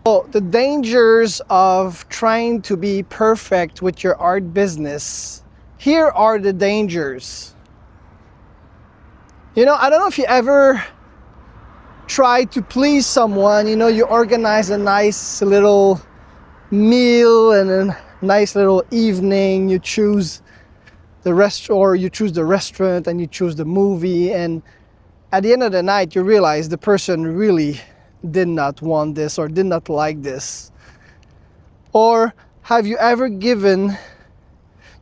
So the dangers of trying to be perfect with your art business. Here are the dangers. I don't know if you ever try to please someone. You organize a nice little meal and a nice little evening. You choose the restaurant and you choose the movie, and at the end of the night you realize the person really did not want this or did not like this. Or have you ever given,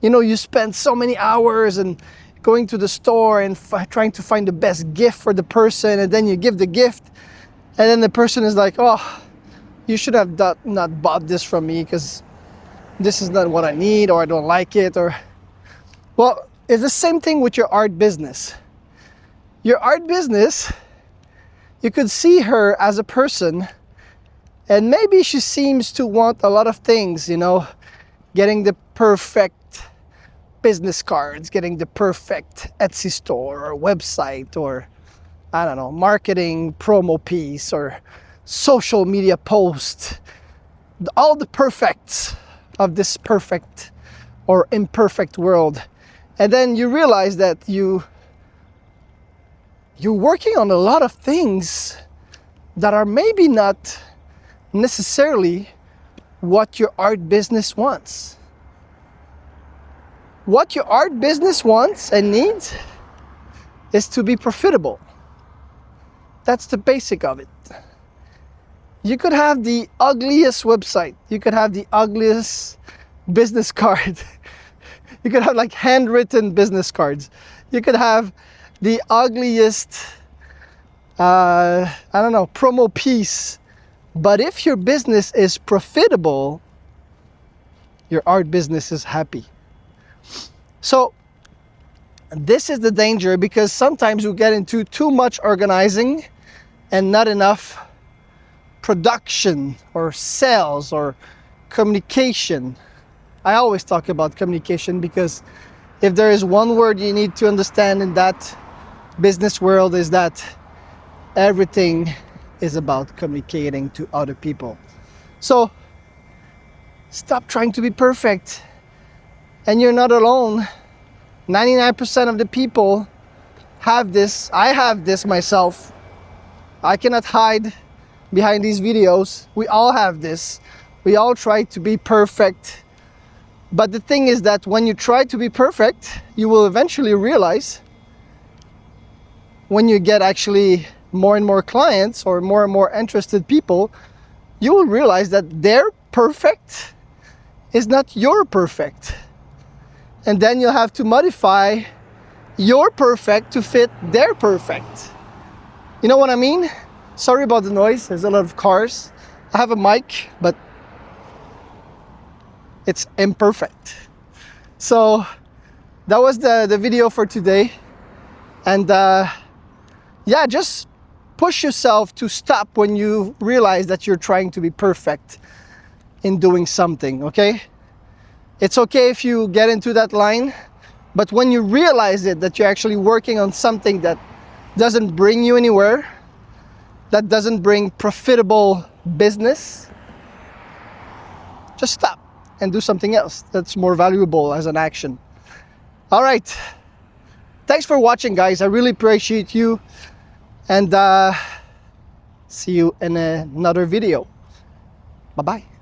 you spend so many hours and going to the store and trying to find the best gift for the person, and then you give the gift and then the person is like, oh, you should have not bought this from me because this is not what I need, or I don't like it. Or, well, it's the same thing with your art business. Your art business, you could see her as a person, and maybe she seems to want a lot of things, getting the perfect business cards, getting the perfect Etsy store or website, or I don't know, marketing promo piece or social media post, all the perfects of this perfect or imperfect world. And then you realize that you're working on a lot of things that are maybe not necessarily what your art business wants. What your art business wants and needs is to be profitable. That's the basic of it. You could have the ugliest website. You could have the ugliest business card. You could have like handwritten business cards. You could have the ugliest, promo piece. But if your business is profitable, your art business is happy. So this is the danger, because sometimes we get into too much organizing and not enough production or sales or communication. I always talk about communication, because if there is one word you need to understand in that business world, is that everything is about communicating to other people. So stop trying to be perfect. And you're not alone. 99% of the people have this. I have this myself. I cannot hide behind these videos. We all have this. We all try to be perfect. But the thing is that when you try to be perfect, you will eventually realize, when you get actually more and more clients or more interested people, you will realize that their perfect is not your perfect. And then you'll have to modify your perfect to fit their perfect. You know what I mean? Sorry about the noise. There's a lot of cars. I have a mic, but it's imperfect. So that was the video for today. And just push yourself to stop when you realize that you're trying to be perfect in doing something, okay? It's okay if you get into that line, but when you realize that you're actually working on something that doesn't bring you anywhere, that doesn't bring profitable business, just stop and do something else that's more valuable as an action. All right. Thanks for watching, guys. I really appreciate you. And see you in another video. Bye-bye.